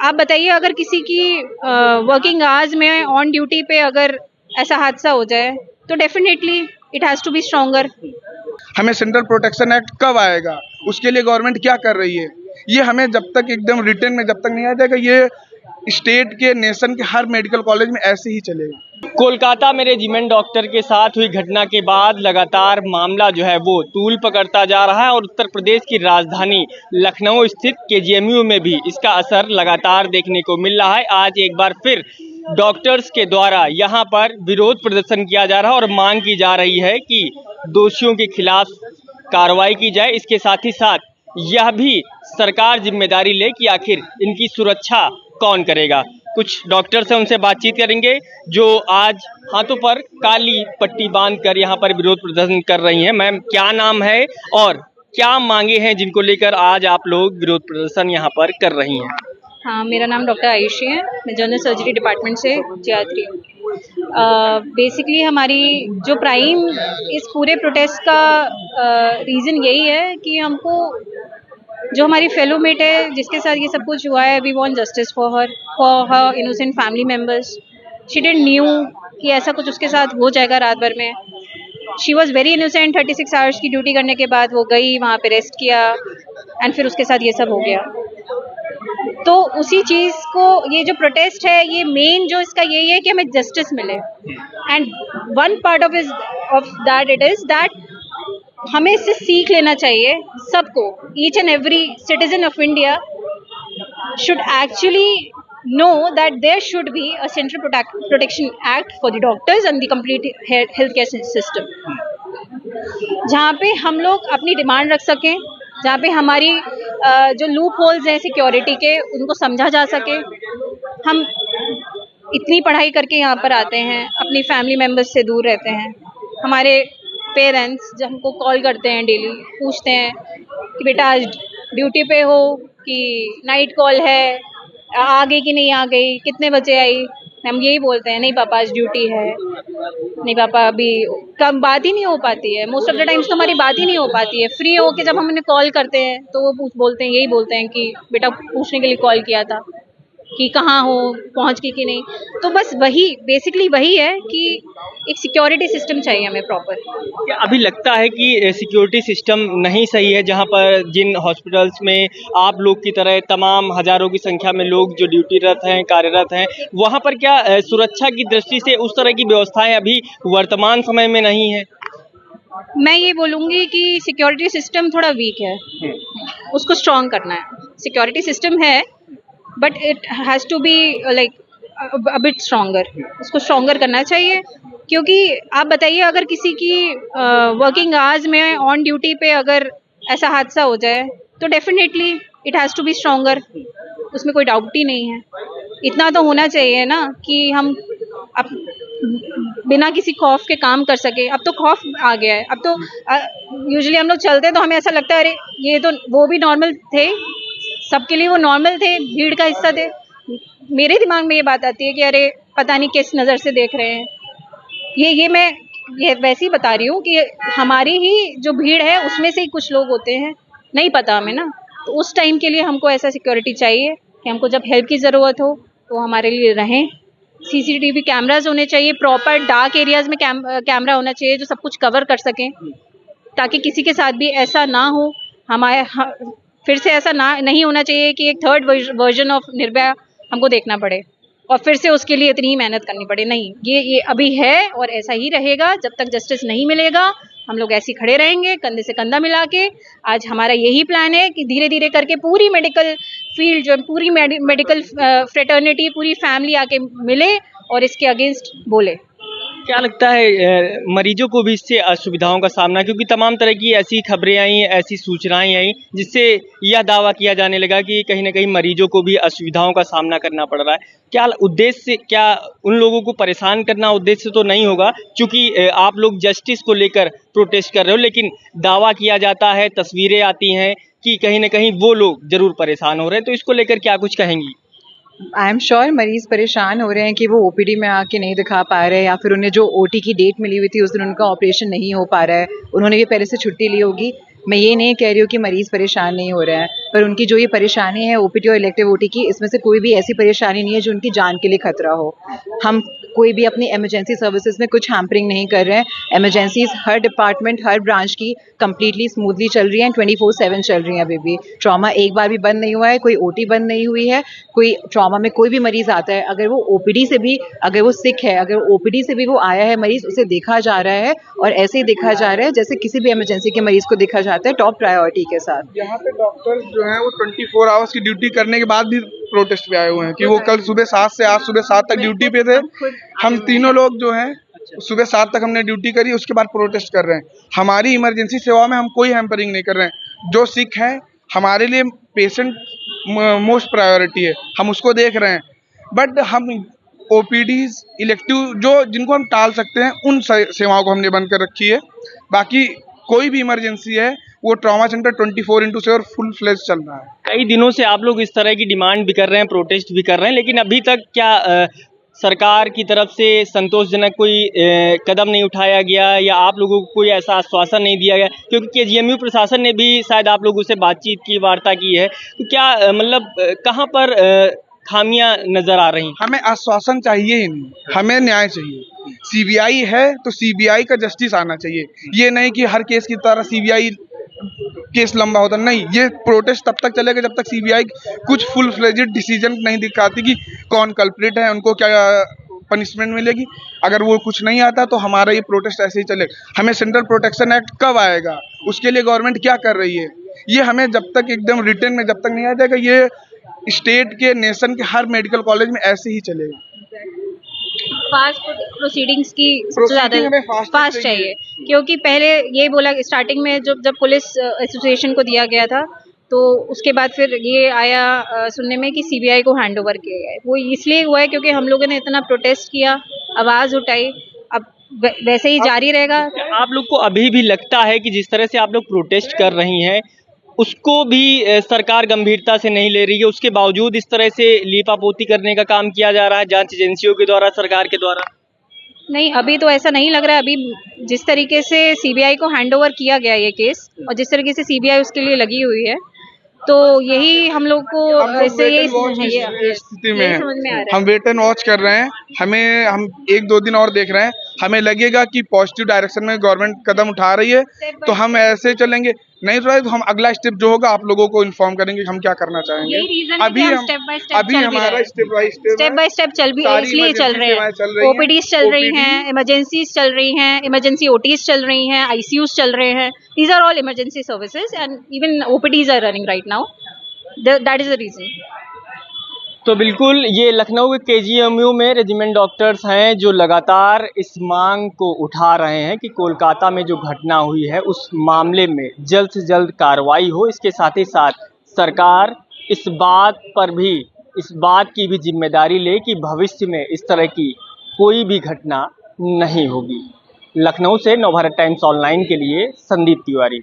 आप बताइए, अगर किसी की वर्किंग आवर्स में ऑन ड्यूटी पे अगर ऐसा हादसा हो जाए तो definitely it has to be stronger. हमें सेंट्रल प्रोटेक्शन एक्ट कब आएगा, उसके लिए गवर्नमेंट क्या कर रही है, ये हमें जब तक एकदम रिटर्न में जब तक नहीं आ जाएगा, ये स्टेट के नेशन के हर मेडिकल कॉलेज में ऐसे ही चलेगा। कोलकाता में रेजिमेंट डॉक्टर के साथ हुई घटना के बाद लगातार मामला जो है वो तूल पकड़ता जा रहा है और उत्तर प्रदेश की राजधानी लखनऊ स्थित केजीएमयू में भी इसका असर लगातार देखने को मिल रहा है। आज एक बार फिर डॉक्टर्स के द्वारा यहाँ पर विरोध प्रदर्शन किया जा रहा है और मांग की जा रही है कि दोषियों के खिलाफ कार्रवाई की जाए। इसके साथ ही साथ यह भी सरकार जिम्मेदारी ले कि आखिर इनकी सुरक्षा कौन करेगा। कुछ डॉक्टर से उनसे बातचीत करेंगे जो आज हाथों पर काली पट्टी बांधकर यहाँ पर विरोध प्रदर्शन कर रही हैं। मैम, क्या नाम है और क्या मांगे हैं जिनको लेकर आज आप लोग विरोध प्रदर्शन यहाँ पर कर रही हैं? हाँ, मेरा नाम डॉक्टर आयुषी है, मैं जनरल सर्जरी डिपार्टमेंट से जियात्री हूँ। बेसिकली हमारी जो प्राइम इस पूरे प्रोटेस्ट का रीज़न यही है कि हमको जो हमारी फेलो मेट है जिसके साथ ये सब कुछ हुआ है, we want justice for her innocent family members. She didn't knew कि ऐसा कुछ उसके साथ हो जाएगा रात भर में। She was very innocent. 36 hours की ड्यूटी करने के बाद वो गई, वहाँ पे रेस्ट किया एंड फिर उसके साथ ये सब हो गया। तो उसी चीज़ को, ये जो प्रोटेस्ट है, ये मेन जो इसका यही है कि हमें जस्टिस मिले। And one part of that it is that हमें इससे सीख लेना चाहिए सबको। Each and every citizen of India should actually know that there should be a central protection act for the doctors and the complete healthcare system, जहाँ पे हम लोग अपनी डिमांड रख सकें, जहाँ पे हमारी जो लूप होल्स हैं सिक्योरिटी के उनको समझा जा सके। हम इतनी पढ़ाई करके यहाँ पर आते हैं, अपनी फैमिली मेम्बर्स से दूर रहते हैं। हमारे पेरेंट्स जब हमको कॉल करते हैं डेली, पूछते हैं कि बेटा आज ड्यूटी पे हो कि नाइट कॉल है, आ गई कि नहीं आ गई, कितने बजे आई। हम यही बोलते हैं, नहीं पापा आज ड्यूटी है, नहीं पापा अभी। कम बात ही नहीं हो पाती है, मोस्ट ऑफ द टाइम्स तो हमारी बात ही नहीं हो पाती है। फ्री होके जब हम उन्हें कॉल करते हैं तो वो बोलते हैं, यही बोलते हैं कि बेटा पूछने के लिए कॉल किया था कि कहाँ हो, पहुँच गई कि नहीं। तो बस वही बेसिकली वही है कि एक सिक्योरिटी सिस्टम चाहिए हमें प्रॉपर। क्या अभी लगता है कि सिक्योरिटी सिस्टम नहीं सही है, जहां पर जिन हॉस्पिटल्स में आप लोग की तरह तमाम हजारों की संख्या में लोग जो ड्यूटीरत हैं, कार्यरत हैं, वहां पर क्या सुरक्षा की दृष्टि से उस तरह की व्यवस्थाएं अभी वर्तमान समय में नहीं है? मैं ये बोलूँगी कि सिक्योरिटी सिस्टम थोड़ा वीक है, उसको स्ट्रॉन्ग करना है। सिक्योरिटी सिस्टम है but it has to be like a bit stronger, उसको स्ट्रॉन्गर करना चाहिए। क्योंकि आप बताइए, अगर किसी की वर्किंग आवर्स में ऑन ड्यूटी पे अगर ऐसा हादसा हो जाए तो definitely it has to be stronger, उसमें कोई डाउट ही नहीं है। इतना तो होना चाहिए ना कि हम बिना किसी खौफ के काम कर सके। अब तो खौफ आ गया है। अब तो यूजुअली हम लोग चलते हैं तो हमें ऐसा लगता है, अरे ये तो वो भी नॉर्मल थे, सबके लिए वो नॉर्मल थे, भीड़ का हिस्सा थे। मेरे दिमाग में ये बात आती है कि अरे पता नहीं किस नज़र से देख रहे हैं। ये मैं ये वैसे ही बता रही हूँ कि हमारी ही जो भीड़ है उसमें से ही कुछ लोग होते हैं, नहीं पता हमें ना। तो उस टाइम के लिए हमको ऐसा सिक्योरिटी चाहिए कि हमको जब हेल्प की ज़रूरत हो तो हमारे लिए रहें। सीसीटीवी कैमराज होने चाहिए, प्रॉपर डार्क एरियाज़ में कैमरा होना चाहिए जो सब कुछ कवर कर सकें, ताकि किसी के साथ भी ऐसा ना हो। हमारे फिर से ऐसा नहीं होना चाहिए कि एक थर्ड वर्जन ऑफ निर्भया हमको देखना पड़े और फिर से उसके लिए इतनी ही मेहनत करनी पड़े। नहीं, ये अभी है और ऐसा ही रहेगा जब तक जस्टिस नहीं मिलेगा। हम लोग ऐसे खड़े रहेंगे कंधे से कंधा मिला के। आज हमारा यही प्लान है कि धीरे धीरे करके पूरी मेडिकल फील्ड जो पूरी मेडिकल फ्रेटर्निटी, पूरी फैमिली आके मिले और इसके अगेंस्ट बोले। क्या लगता है मरीजों को भी इससे असुविधाओं का सामना, क्योंकि तमाम तरह की ऐसी खबरें आई, ऐसी सूचनाएं आई जिससे यह दावा किया जाने लगा कि कहीं ना कहीं मरीजों को भी असुविधाओं का सामना करना पड़ रहा है। क्या उद्देश्य, क्या उन लोगों को परेशान करना उद्देश्य तो नहीं होगा? क्योंकि आप लोग जस्टिस को लेकर प्रोटेस्ट कर रहे हो, लेकिन दावा किया जाता है, तस्वीरें आती हैं कि कहीं ना कहीं वो लोग जरूर परेशान हो रहे हैं, तो इसको लेकर क्या कुछ कहेंगी? आई एम श्योर मरीज़ परेशान हो रहे हैं कि वो ओपीडी में आके नहीं दिखा पा रहे हैं, या फिर उन्हें जो ओटी की डेट मिली हुई थी उस दिन उनका ऑपरेशन नहीं हो पा रहा है, उन्होंने भी पहले से छुट्टी ली होगी। मैं ये नहीं कह रही हूँ कि मरीज़ परेशान नहीं हो रहे हैं, पर उनकी जो ये परेशानी है ओपीडी और इलेक्टिव ओटी की, इसमें से कोई भी ऐसी परेशानी नहीं है जो उनकी जान के लिए खतरा हो। हम कोई भी अपनी इमरजेंसी सर्विसेज में कुछ हैम्परिंग नहीं कर रहे हैं। इमरजेंसीज हर डिपार्टमेंट, हर ब्रांच की कंप्लीटली स्मूथली चल रही हैं, 24/7 चल रही हैं। अभी भी ट्रॉमा एक बार भी बंद नहीं हुआ है, कोई ओटी बंद नहीं हुई है। कोई ट्रॉमा में कोई भी मरीज आता है, अगर वो ओपीडी से भी, अगर वो सिक है, अगर ओपीडी से भी वो आया है मरीज, उसे देखा जा रहा है और ऐसे ही देखा जा रहा है जैसे किसी भी इमरजेंसी के मरीज को देखा जाता है, टॉप प्रायोरिटी के साथ। यहाँ पे डॉक्टर्स जो हैं वो 24 आवर्स की ड्यूटी करने के बाद भी प्रोटेस्ट पे आए हुए हैं कि वो कल सुबह 7 से आज सुबह 7 तक ड्यूटी पे थे। हम तीनों लोग जो हैं सुबह 7 तक हमने ड्यूटी करी, उसके बाद प्रोटेस्ट कर रहे हैं। हमारी इमरजेंसी सेवा में हम कोई हैम्परिंग नहीं कर रहे हैं। जो सिक है हमारे लिए पेशेंट मोस्ट प्रायोरिटी है, हम उसको देख रहे हैं। बट हम ओपीडीज इलेक्टिव जो जिनको हम टाल सकते हैं उन सेवाओं को हमने बंद कर रखी है। बाकी कोई भी इमरजेंसी है वो ट्रॉमा सेंटर 24/7 फुल फ्लेज चल रहा है। कई दिनों से आप लोग इस तरह की डिमांड भी कर रहे हैं, प्रोटेस्ट भी कर रहे हैं, लेकिन अभी तक क्या सरकार की तरफ से संतोषजनक कोई कदम नहीं उठाया गया या आप लोगों को कोई ऐसा आश्वासन नहीं दिया गया? क्योंकि केजीएमयू प्रशासन ने भी शायद आप लोगों से बातचीत की, वार्ता की है, तो क्या मतलब कहाँ पर खामियां नजर आ रही? हमें आश्वासन चाहिए ही नहीं, हमें न्याय चाहिए। सीबीआई है तो सीबीआई का जस्टिस आना चाहिए। ये नहीं कि हर केस की तरह सीबीआई केस लंबा होता नहीं। ये प्रोटेस्ट तब तक चलेगा जब तक सीबीआई कुछ फुल फ्लेजेड डिसीजन नहीं दिखाती कि कौन कल्प्रिट है, उनको क्या पनिशमेंट मिलेगी। अगर वो कुछ नहीं आता तो हमारा ये प्रोटेस्ट ऐसे ही चलेगा। हमें सेंट्रल प्रोटेक्शन एक्ट कब आएगा, उसके लिए गवर्नमेंट क्या कर रही है, ये हमें जब तक एकदम रिटर्न में जब तक नहीं आ जाएगा, ये स्टेट के नेशन के हर मेडिकल कॉलेज में ऐसे ही चलेगा। फास्ट प्रोसीडिंग्स की सबसे ज़्यादा फास्ट चाहिए, क्योंकि पहले ये बोला स्टार्टिंग में जब पुलिस एसोसिएशन को दिया गया था तो उसके बाद फिर ये आया सुनने में कि सीबीआई को हैंड ओवर किया गया है। वो इसलिए हुआ है क्योंकि हम लोगों ने इतना प्रोटेस्ट किया, आवाज़ उठाई, अब वैसे ही जारी रहेगा। आप लोग को अभी भी लगता है कि जिस तरह से आप लोग प्रोटेस्ट कर रही हैं उसको भी सरकार गंभीरता से नहीं ले रही है, उसके बावजूद इस तरह से लीपापोती करने का काम किया जा रहा है जांच एजेंसियों के द्वारा, सरकार के द्वारा? नहीं, अभी तो ऐसा नहीं लग रहा है। अभी जिस तरीके से सीबीआई को हैंड ओवर किया गया ये केस और जिस तरीके से सीबीआई उसके लिए लगी हुई है, तो यही हम लोग को ऐसे ये स्थिति में है। समझ में आ रहा हम वेट एंड वॉच कर रहे हैं। हम 1-2 दिन और देख रहे हैं। हमें लगेगा कि पॉजिटिव डायरेक्शन में गवर्नमेंट कदम उठा रही है तो हम ऐसे चलेंगे। नहीं तो हम अगला स्टेप जो होगा आप लोगों को इन्फॉर्म करेंगे कि हम क्या करना चाहेंगे। अभी हमारा स्टेप बाय स्टेप चल भी इसलिए चल रहे हैं। ओपीडीज चल रही हैं, इमरजेंसीज चल रही हैं, इमरजेंसी ओटीज चल रही हैं, आईसीयूज चल रहे हैं। These are all emergency services and even OPDs are running right now. That is the reason. तो बिल्कुल ये लखनऊ के केजीएमयू में रेजिमेंट डॉक्टर्स हैं जो लगातार इस मांग को उठा रहे हैं कि कोलकाता में जो घटना हुई है उस मामले में जल्द से जल्द कार्रवाई हो। इसके साथ ही साथ सरकार इस बात की भी जिम्मेदारी ले कि भविष्य में इस तरह की कोई भी घटना नहीं होगी। लखनऊ से नवभारत टाइम्स ऑनलाइन के लिए संदीप तिवारी।